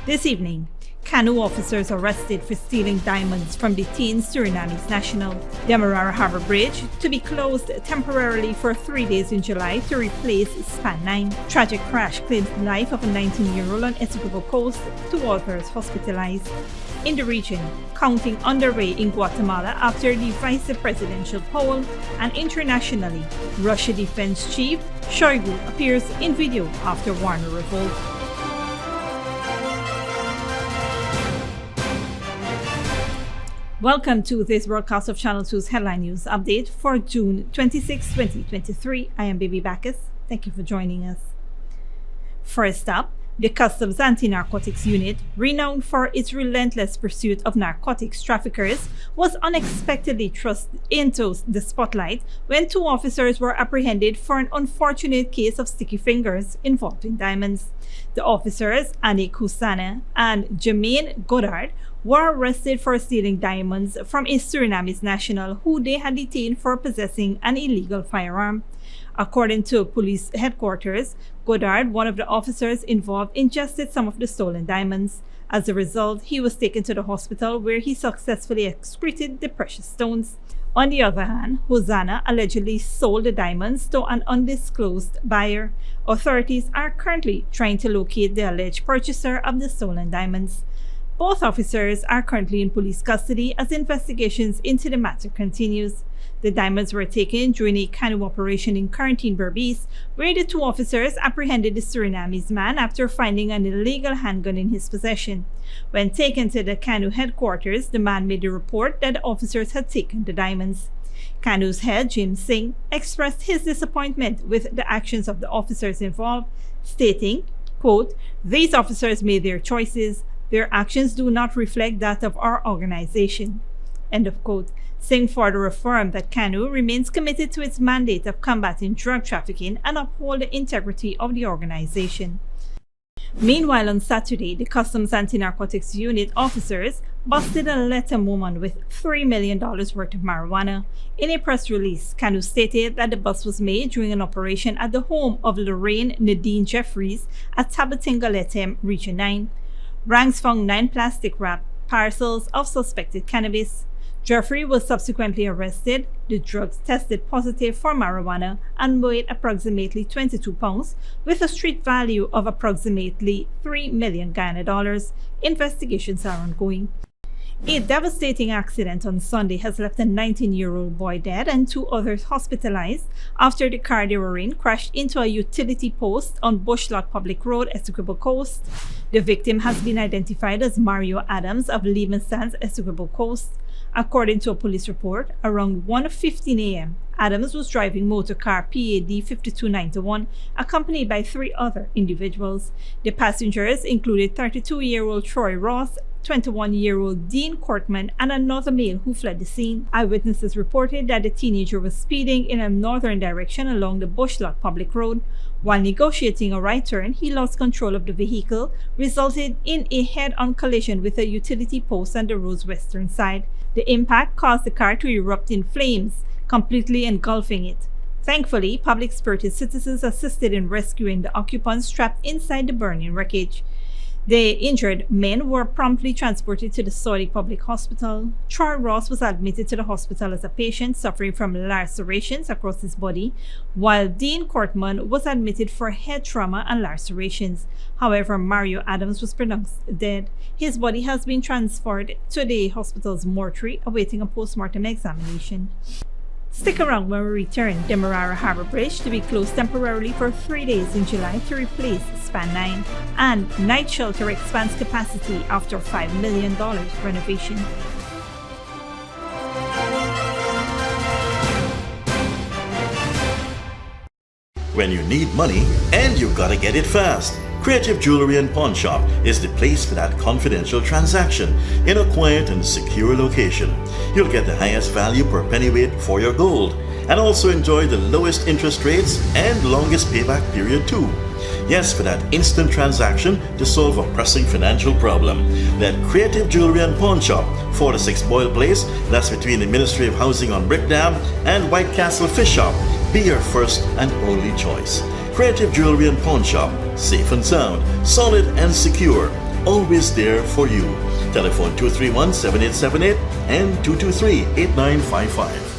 This evening, CANU officers arrested for stealing diamonds from detained Surinamese national. Demerara Harbour Bridge to be closed temporarily for 3 days in July to replace Span 9. Tragic crash claims the life of a 19-year-old on Essequibo coast, 2 others hospitalized. In the region, counting underway in Guatemala after a divisive presidential poll, and internationally, Russia Defense Chief SHOIGU appears in video after WAGNER revolt. Welcome to this broadcast of Channel 2's Headline News Update for June 26, 2023. I am Baby Bacchus. Thank you for joining us. First up, the Customs Anti-Narcotics Unit, renowned for its relentless pursuit of narcotics traffickers, was unexpectedly thrust into the spotlight when 2 officers were apprehended for an unfortunate case of sticky fingers involving diamonds. The officers, Anik Husana and Jermaine Godard, were arrested for stealing diamonds from a Surinamese national who they had detained for possessing an illegal firearm. According to police headquarters, Godard, one of the officers involved, ingested some of the stolen diamonds. As a result, he was taken to the hospital where he successfully excreted the precious stones. On the other hand, Hosanna allegedly sold the diamonds to an undisclosed buyer. Authorities are currently trying to locate the alleged purchaser of the stolen diamonds. Both officers are currently in police custody as investigations into the matter continues. The diamonds were taken during a CANU operation in Quarantine Berbice, where the 2 officers apprehended the Surinamese man after finding an illegal handgun in his possession. When taken to the CANU headquarters, the man made the report that the officers had taken the diamonds. CANU's head, Jim Singh, expressed his disappointment with the actions of the officers involved, stating, quote, "These officers made their choices. Their actions do not reflect that of our organization." End of quote. Singh further affirmed that CANU remains committed to its mandate of combating drug trafficking and uphold the integrity of the organization. Meanwhile, on Saturday, the Customs Anti-Narcotics Unit officers busted a letter woman with $3 million worth of marijuana. In a press release, CANU stated that the bust was made during an operation at the home of Lorraine Nadine Jeffries at Tabatinga Letem, Region 9. Ranks found 9 plastic-wrapped parcels of suspected cannabis. Jeffrey was subsequently arrested. The drugs tested positive for marijuana and weighed approximately 22 pounds, with a street value of approximately $3 million Ghana dollars. Investigations are ongoing. A devastating accident on Sunday has left a 19-year-old boy dead and 2 others hospitalized after the car they were in crashed into a utility post on Bushlot Public Road, Essequibo Coast. The victim has been identified as Mario Adams of Levenstan's Essequibo Coast. According to a police report, around 1:15 a.m., Adams was driving motor car PAD 5291, accompanied by 3 other individuals. The passengers included 32-year-old Troy Ross, 21-year-old Dean Cortman, and another male who fled the scene. Eyewitnesses reported that the teenager was speeding in a northern direction along the Bushlot Public Road. While negotiating a right turn, he lost control of the vehicle, resulting in a head-on collision with a utility post on the road's western side. The impact caused the car to erupt in flames, completely engulfing it. Thankfully, public-spirited citizens assisted in rescuing the occupants trapped inside the burning wreckage. The injured men were promptly transported to the Saudi Public Hospital. Troy Ross was admitted to the hospital as a patient suffering from lacerations across his body, while Dean Cortman was admitted for head trauma and lacerations. However, Mario Adams was pronounced dead. His body has been transferred to the hospital's mortuary, awaiting a post-mortem examination. Stick around when we return. Demerara Harbour Bridge to be closed temporarily for 3 days in July to replace Span 9. And night shelter expands capacity after $5 million renovation. When you need money and you gotta get it fast, Creative Jewelry and Pawn Shop is the place for that confidential transaction in a quiet and secure location. You'll get the highest value per pennyweight for your gold and also enjoy the lowest interest rates and longest payback period too. Yes, for that instant transaction to solve a pressing financial problem. Let Creative Jewelry and Pawn Shop, 46 Boyle Place, that's between the Ministry of Housing on Brick Dam and White Castle Fish Shop, be your first and only choice. Creative Jewelry and Pawn Shop, safe and sound, solid and secure. always there for you. Telephone 231-7878 and 223-8955.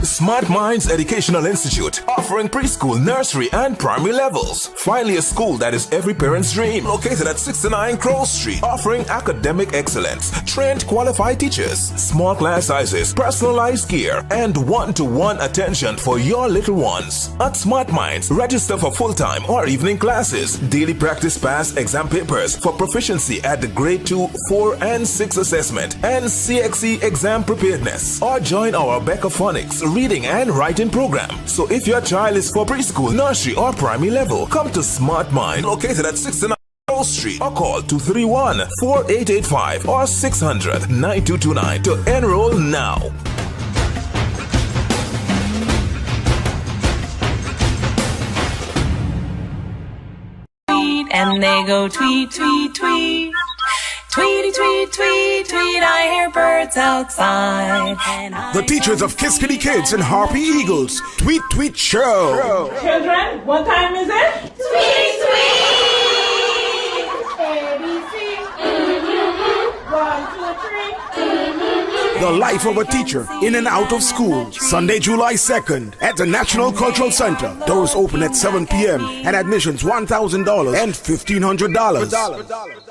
Smart Minds Educational Institute, offering preschool, nursery, and primary levels. Finally, a school that is every parent's dream. Located at 69 Crow Street, offering academic excellence, trained qualified teachers, small class sizes, personalized gear, and one-to-one attention for your little ones. At Smart Minds, register for full-time or evening classes, daily practice pass exam papers for proficiency at the grade 2, 4, and 6 assessment, and CXE exam preparedness. Or join our Becca Phonics reading and writing program. So if your child is for preschool, nursery, or primary level, come to Smart Mind, located at 69 Street, or call 231-4885 or 600-9229 to enroll now. And they go tweet, tweet, tweet. Tweety, tweet, tweet, tweet, I hear birds outside. The teachers of Kiskadee Kids and Harpy Eagles, Tweet Tweet Show. Children, what time is it? Tweet, tweet! ABC. 1, 2, 3. The life of a teacher in and out of school. Sunday, July 2nd at the National Cultural Center. Doors open at 7 p.m. and admissions $1,000 and $1,500.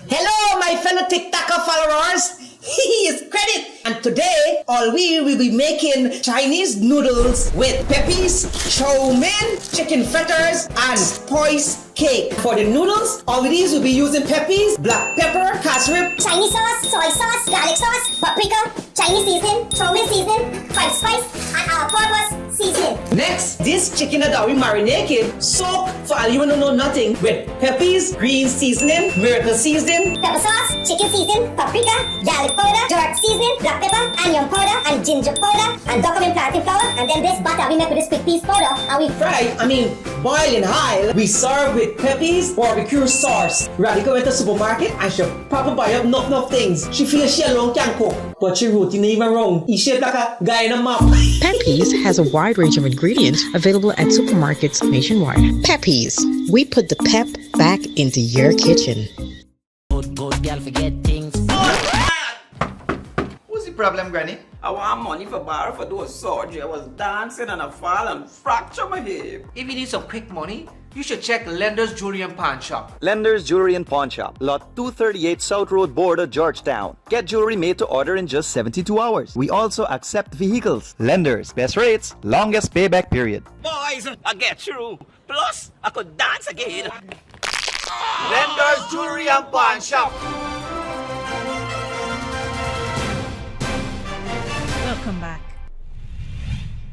Hello, my fellow TikToker followers. It's Credit, and today all we will be making Chinese noodles with peppies, chow mein, chicken fritters, and spice cake. For the noodles, all these will be using peppies, black pepper, cashew, Chinese sauce, soy sauce, garlic sauce, paprika, Chinese seasoning, chow mein seasoning, white spice, and all-purpose seasoning. Next, this chicken that we marinated, soak for all you don't know nothing with peppies, green seasoning, miracle seasoning, Pepper sauce, chicken seasoning, paprika, garlic powder, dark seasoning, black pepper, onion powder, and ginger powder, and document plantain flour, and then this butter we make with this quick piece powder, and we boil in high. We serve with peppies, barbecue sauce. Radical went to the supermarket and she probably buy up enough things. She feels she alone can cook, but she routine even wrong. He shaped like a guy in a map. Peppies has a wide range of ingredients available at supermarkets nationwide. Peppies, we put the pep back into your kitchen. Good girl forget things. What's the problem, Granny? I want money for borrow for those surgery. I was dancing and I fall and fracture my hip. If you need some quick money, you should check Lender's Jewelry and Pawn Shop. Lender's Jewelry and Pawn Shop, lot 238 South Road Border, Georgetown. Get jewelry made to order in just 72 hours. We also accept vehicles. Lender's, best rates, longest payback period. Boys, I get through. Plus, I could dance again. Lender's Jewelry and Pawn Shop. Welcome back.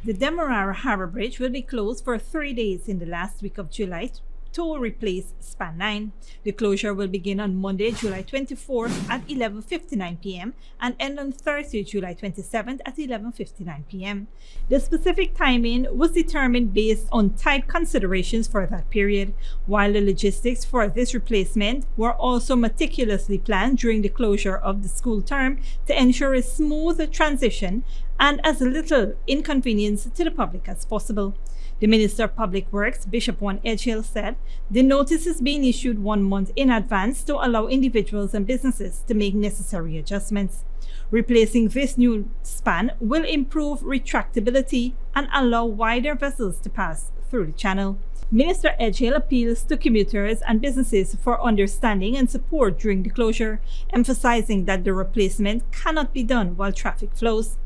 The Demerara Harbour Bridge will be closed for 3 days in the last week of July to replace Span 9. The closure will begin on Monday, July 24th at 11:59 p.m. and end on Thursday, July 27th at 11:59 p.m. The specific timing was determined based on tight considerations for that period, while the logistics for this replacement were also meticulously planned during the closure of the school term to ensure a smooth transition and as little inconvenience to the public as possible. The Minister of Public Works, Bishop One Edgehill, said the notice is being issued 1 month in advance to allow individuals and businesses to make necessary adjustments. Replacing this new span will improve retractability and allow wider vessels to pass through the channel. Minister Edgehill appeals to commuters and businesses for understanding and support during the closure, emphasizing that the replacement cannot be done while traffic flows.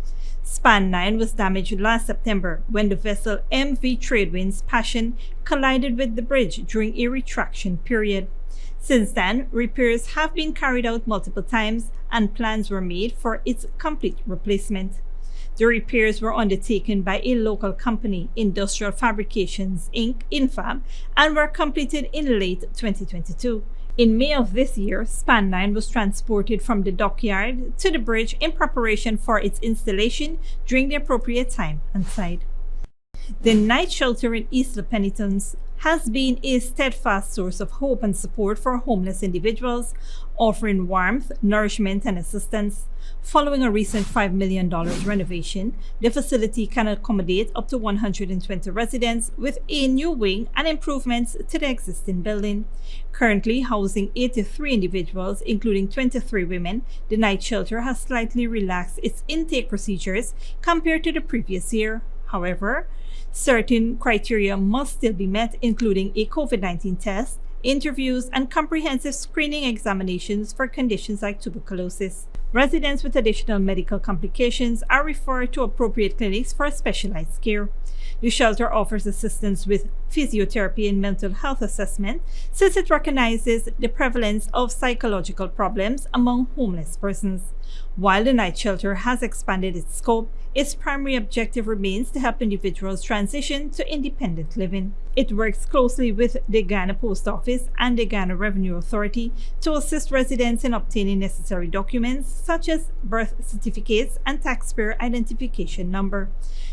Span 9 was damaged last September when the vessel MV Tradewind's Passion collided with the bridge during a retraction period. Since then, repairs have been carried out multiple times and plans were made for its complete replacement. The repairs were undertaken by a local company, Industrial Fabrications Inc. (Infab), and were completed in late 2022. In May of this year, Span 9 was transported from the dockyard to the bridge in preparation for its installation during the appropriate time and site. The night shelter in East La Penitence has been a steadfast source of hope and support for homeless individuals, offering warmth, nourishment, and assistance. Following a recent $5 million renovation, the facility can accommodate up to 120 residents with a new wing and improvements to the existing building. Currently housing 83 individuals, including 23 women, the night shelter has slightly relaxed its intake procedures compared to the previous year. However, certain criteria must still be met, including a COVID-19 test, interviews, and comprehensive screening examinations for conditions like tuberculosis. Residents with additional medical complications are referred to appropriate clinics for specialized care. The shelter offers assistance with physiotherapy and mental health assessment, since it recognizes the prevalence of psychological problems among homeless persons. While the night shelter has expanded its scope, its primary objective remains to help individuals transition to independent living. It works closely with the Ghana Post Office and the Ghana Revenue Authority to assist residents in obtaining necessary documents such as birth certificates and taxpayer identification number.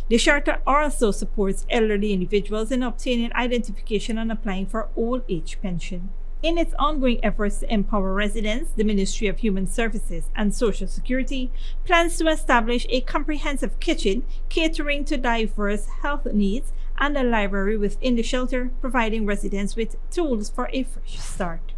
The shelter also supports elderly individuals in obtaining identification and applying for old age pension. In its ongoing efforts to empower residents, the Ministry of Human Services and Social Security plans to establish a comprehensive kitchen catering to diverse health needs and a library within the shelter, providing residents with tools for a fresh start.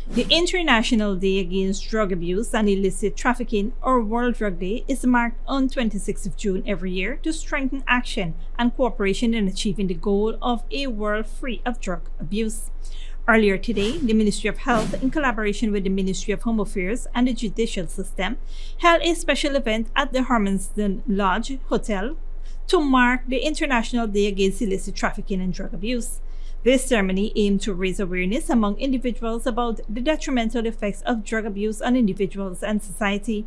The International Day Against Drug Abuse and Illicit Trafficking, or World Drug Day, is marked on 26th of June every year to strengthen action and cooperation in achieving the goal of a world free of drug abuse. Earlier today, the Ministry of Health, in collaboration with the Ministry of Home Affairs and the Judicial System, held a special event at the Hermanston Lodge Hotel to mark the International Day Against Illicit Trafficking and Drug Abuse. This ceremony aimed to raise awareness among individuals about the detrimental effects of drug abuse on individuals and society.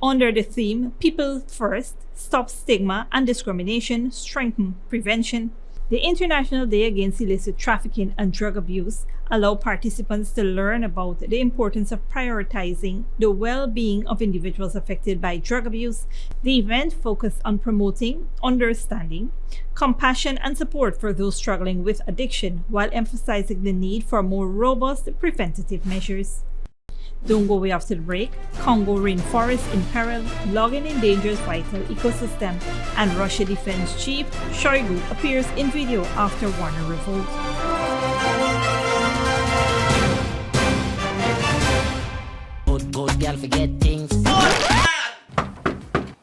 Under the theme, People First, Stop Stigma and Discrimination, Strengthen Prevention, the International Day Against Illicit Trafficking and Drug Abuse allow participants to learn about the importance of prioritizing the well-being of individuals affected by drug abuse. The event focused on promoting understanding, compassion, and support for those struggling with addiction, while emphasizing the need for more robust preventative measures. Don't go away after the break. Congo rainforest in peril, logging endangers vital ecosystem, and Russia Defense Chief SHOIGU appears in video after WAGNER revolt. Good girl forget things.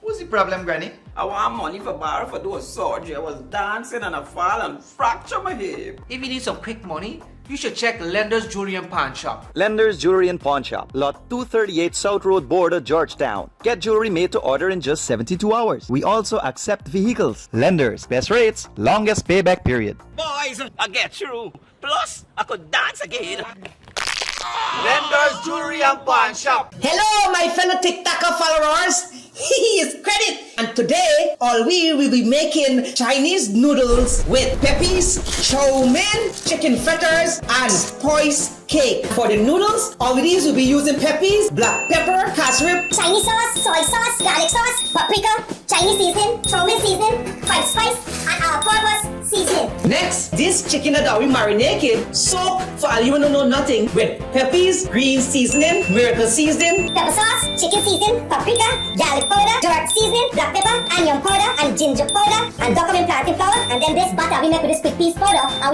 What's the problem, Granny? I want money for borrow for do a surgery. I was dancing and I fall and fracture my hip. If you need some quick money, you should check Lender's Jewelry and Pawn Shop. Lender's Jewelry and Pawn Shop, lot 238 South Road Border, Georgetown. Get jewelry made to order in just 72 hours. We also accept vehicles. Lenders, best rates, longest payback period. Boys, I get through. Plus, I could dance again. Lender's Jewelry and Pawn Shop. Hello, my fellow TikToker followers. It's Credit, and today all we will be making Chinese noodles with peppies, chow mein, chicken fritters, and spice cake. For the noodles, all of these will be using peppies, black pepper, cashew, Chinese sauce, soy sauce, garlic sauce, paprika, Chinese seasoning, chow mein seasoning, white spice, and all-purpose seasoning. Next, this chicken that we marinated, soak for all you wanna know nothing with peppies, green seasoning, miracle seasoning, Pepper sauce, chicken seasoning, paprika, garlic powder, jerk seasoning, black pepper, onion powder, and ginger powder, and document plantain flour, and then this butter we make with this quick piece powder, and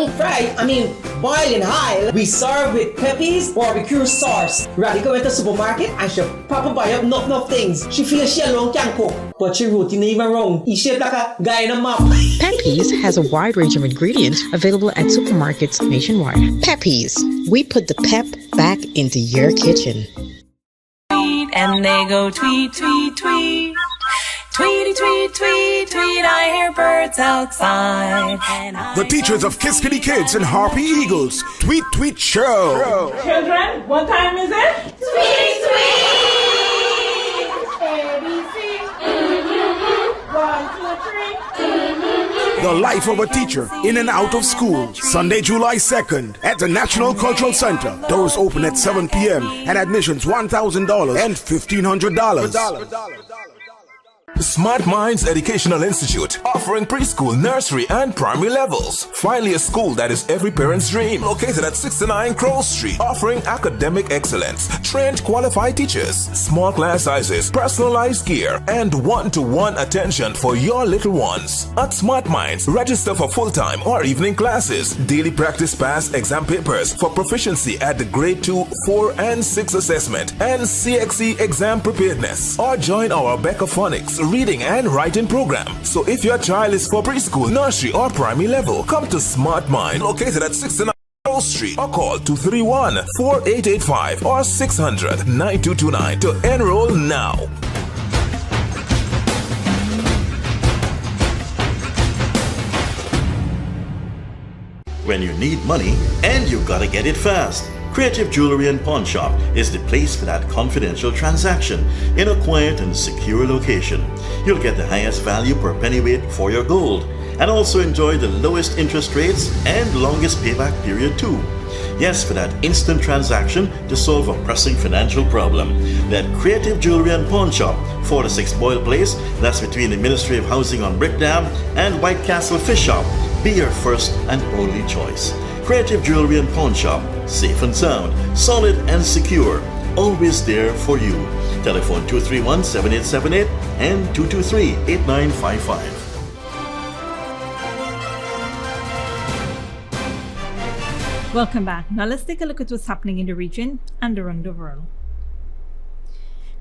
we boil in high. We serve with peppies, barbecue sauce. Radhika went to the supermarket and she proper buy up enough things. She feels she alone can cook, but she routine even wrong. He shaped like a guy in a map. Peppies has a wide range of ingredients available at supermarkets nationwide. Peppies, we put the pep back into your kitchen. And they go tweet, tweet, tweet. Tweety, tweet, tweet, tweet, I hear birds outside. The teachers of Kiss Kitty Kids and Harpy Eagles. Tweet, tweet, show. Children, what time is it? Tweet, ABC. 1, 2, 3. The life of a teacher in and out of school. Sunday, July 2nd at the National Cultural Center. Doors open at 7 p.m. and admissions $1,000 and $1,500. Smart Minds Educational Institute, offering preschool, nursery, and primary levels. Finally, a school that is every parent's dream. Located at 69 Crow Street, offering academic excellence, trained qualified teachers, small class sizes, personalized gear, and one-to-one attention for your little ones. At Smart Minds, register for full-time or evening classes, daily practice pass exam papers for proficiency at the grade 2, 4, and 6 assessment, and CXE exam preparedness. Or join our Phonics reading and writing program. So if your child is for preschool, nursery, or primary level, come to Smart Mind, located at 69 Street, or call 231-4885 or 600-9229 to enroll now. When you need money and you gotta get it fast, Creative Jewelry and Pawn Shop is the place for that confidential transaction in a quiet and secure location. You'll get the highest value per pennyweight for your gold and also enjoy the lowest interest rates and longest payback period too. Yes, for that instant transaction to solve a pressing financial problem. That Creative Jewelry and Pawn Shop, 46 Boyle Place, that's between the Ministry of Housing on Brickdam and White Castle Fish Shop, be your first and only choice. Creative Jewelry and Pawn Shop, safe and sound, solid and secure, always there for you. Telephone 231-7878 and 223-8955. Welcome back. Now let's take a look at what's happening in the region and around the world.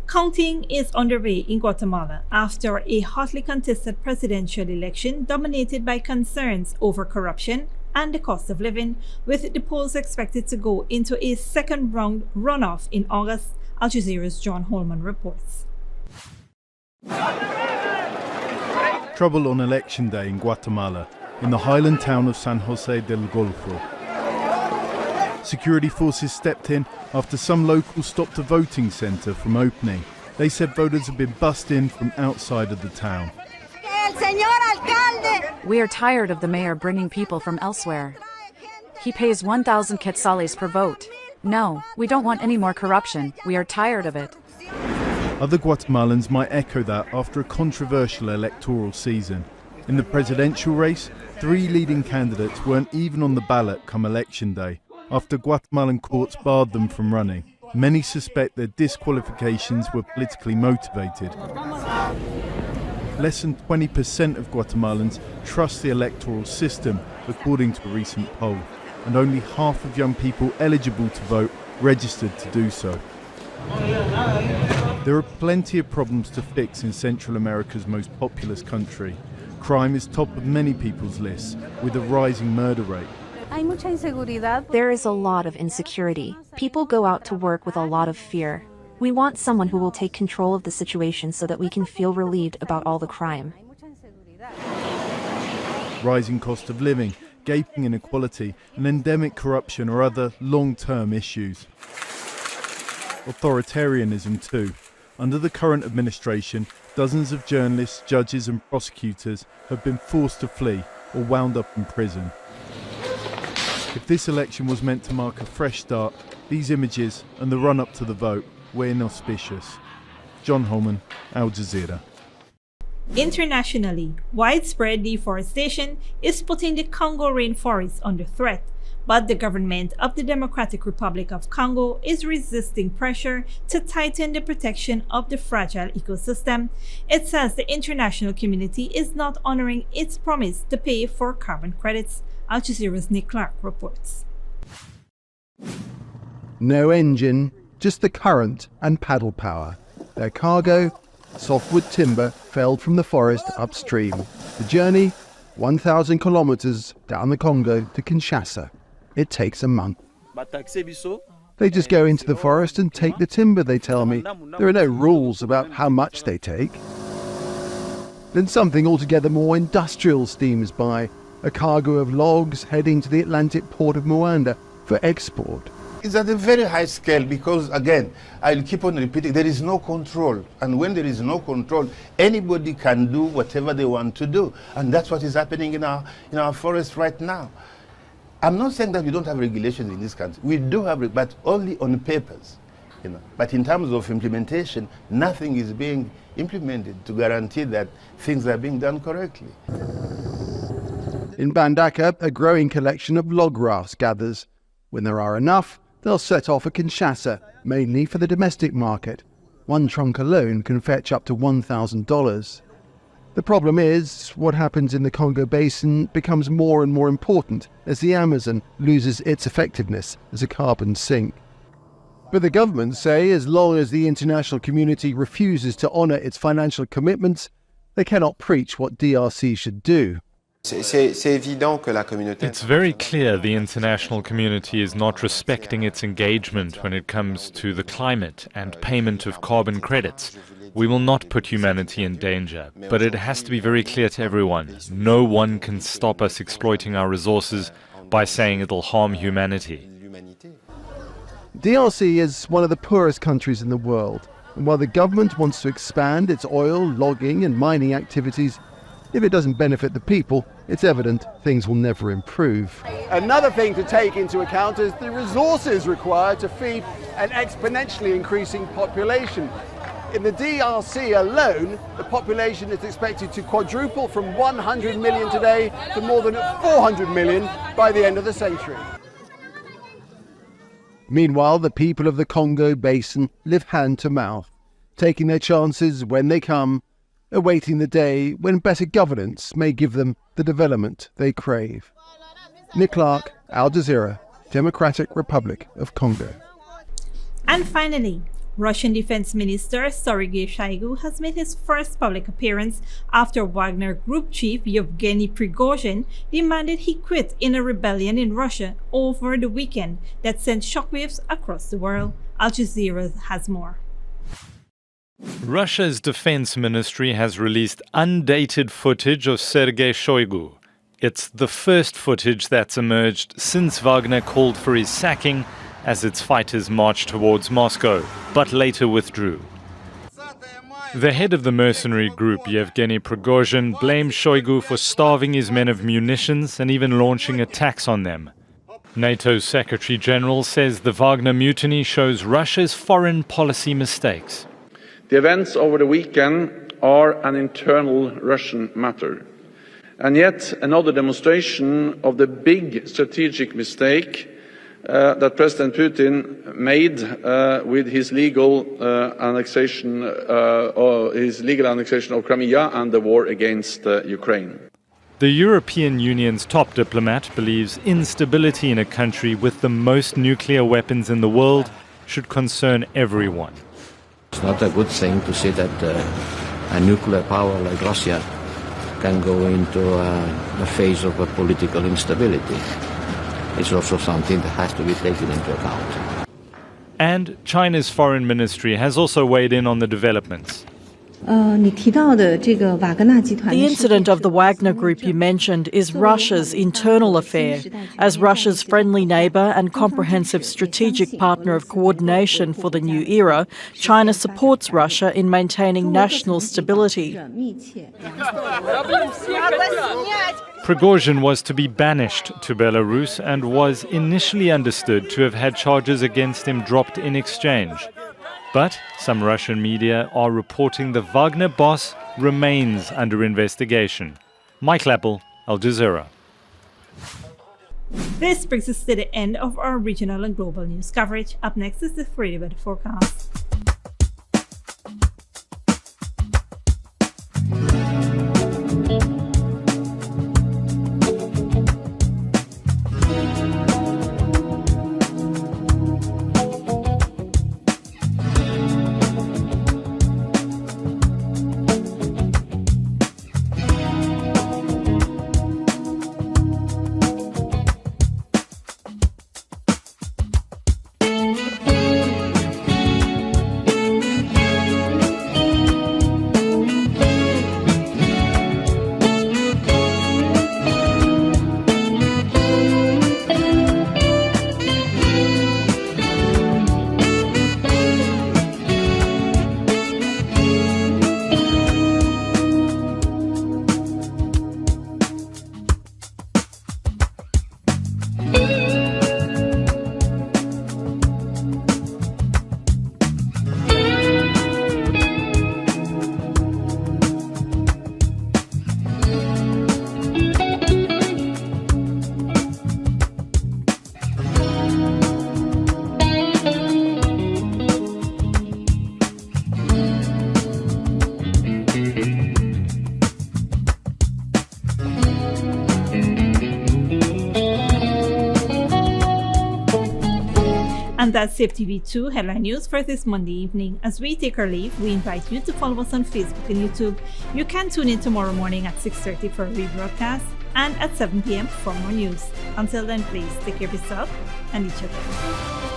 Counting is underway in Guatemala after a hotly contested presidential election dominated by concerns over corruption and the cost of living, with the polls expected to go into a second round runoff in August. Al Jazeera's John Holman reports. Trouble on election day in Guatemala, in the highland town of San Jose del Golfo. Security forces stepped in after some locals stopped a voting centre from opening. They said voters had been bussed in from outside of the town. We are tired of the mayor bringing people from elsewhere. He pays 1,000 quetzales per vote. No, we don't want any more corruption. We are tired of it. Other Guatemalans might echo that after a controversial electoral season. In the presidential race, 3 leading candidates weren't even on the ballot come election day, after Guatemalan courts barred them from running. Many suspect their disqualifications were politically motivated. Less than 20% of Guatemalans trust the electoral system, according to a recent poll, and only half of young people eligible to vote registered to do so. There are plenty of problems to fix in Central America's most populous country. Crime is top of many people's lists, with a rising murder rate. There is a lot of insecurity. People go out to work with a lot of fear. We want someone who will take control of the situation so that we can feel relieved about all the crime. Rising cost of living, gaping inequality, and endemic corruption are other long-term issues. Authoritarianism too. Under the current administration, dozens of journalists, judges and prosecutors have been forced to flee or wound up in prison. If this election was meant to mark a fresh start, these images and the run-up to the vote were inauspicious. John Holman, Al Jazeera. Internationally, widespread deforestation is putting the Congo rainforest under threat, but the government of the Democratic Republic of Congo is resisting pressure to tighten the protection of the fragile ecosystem. It says the international community is not honoring its promise to pay for carbon credits. Al Jazeera's Nick Clark reports. No engine, just the current and paddle power. Their cargo, softwood timber felled from the forest upstream. The journey, 1,000 kilometers down the Congo to Kinshasa. It takes a month. They just go into the forest and take the timber, they tell me. There are no rules about how much they take. Then something altogether more industrial steams by, a cargo of logs heading to the Atlantic port of Moanda for export. It's at a very high scale because, again, I'll keep on repeating, there is no control. And when there is no control, anybody can do whatever they want to do. And that's what is happening in our forest right now. I'm not saying that we don't have regulations in this country. We do have, but only on papers. But in terms of implementation, nothing is being implemented to guarantee that things are being done correctly. In Bandaka, a growing collection of log rafts gathers. When there are enough, they'll set off for Kinshasa, mainly for the domestic market. One trunk alone can fetch up to $1,000. The problem is, what happens in the Congo Basin becomes more and more important as the Amazon loses its effectiveness as a carbon sink. But the governments say as long as the international community refuses to honour its financial commitments, they cannot preach what DRC should do. It's very clear the international community is not respecting its engagement when it comes to the climate and payment of carbon credits. We will not put humanity in danger, but it has to be very clear to everyone. No one can stop us exploiting our resources by saying it'll harm humanity. DRC is one of the poorest countries in the world, and while the government wants to expand its oil, logging and mining activities, if it doesn't benefit the people, it's evident things will never improve. Another thing to take into account is the resources required to feed an exponentially increasing population. In the DRC alone, the population is expected to quadruple from 100 million today to more than 400 million by the end of the century. Meanwhile, the people of the Congo Basin live hand to mouth, taking their chances when they come, awaiting the day when better governance may give them the development they crave. Nick Clark, Al Jazeera, Democratic Republic of Congo. And finally, Russian Defense Minister Sergei Shoigu has made his first public appearance after Wagner Group chief Yevgeny Prigozhin demanded he quit in a rebellion in Russia over the weekend that sent shockwaves across the world. Al Jazeera has more. Russia's defense ministry has released undated footage of Sergei Shoigu. It's the first footage that's emerged since Wagner called for his sacking as its fighters marched towards Moscow, but later withdrew. The head of the mercenary group, Yevgeny Prigozhin, blamed Shoigu for starving his men of munitions and even launching attacks on them. NATO's Secretary General says the Wagner mutiny shows Russia's foreign policy mistakes. The events over the weekend are an internal Russian matter, and yet another demonstration of the big strategic mistake that President Putin made with his legal annexation of Crimea and the war against Ukraine. The European Union's top diplomat believes instability in a country with the most nuclear weapons in the world should concern everyone. It's not a good thing to see that a nuclear power like Russia can go into a phase of a political instability. It's also something that has to be taken into account. And China's foreign ministry has also weighed in on the developments. The incident of the Wagner Group you mentioned is Russia's internal affair. As Russia's friendly neighbour and comprehensive strategic partner of coordination for the new era, China supports Russia in maintaining national stability. Prigozhin was to be banished to Belarus and was initially understood to have had charges against him dropped in exchange. But some Russian media are reporting the Wagner boss remains under investigation. Mike Lappel, Al Jazeera. This brings us to the end of our regional and global news coverage. Up next is the Radio Weather Forecast. And that's CFTV2 Headline News for this Monday evening. As we take our leave, we invite you to follow us on Facebook and YouTube. You can tune in tomorrow morning at 6:30 for a rebroadcast and at 7 p.m. for more news. Until then, please take care of yourself and each other.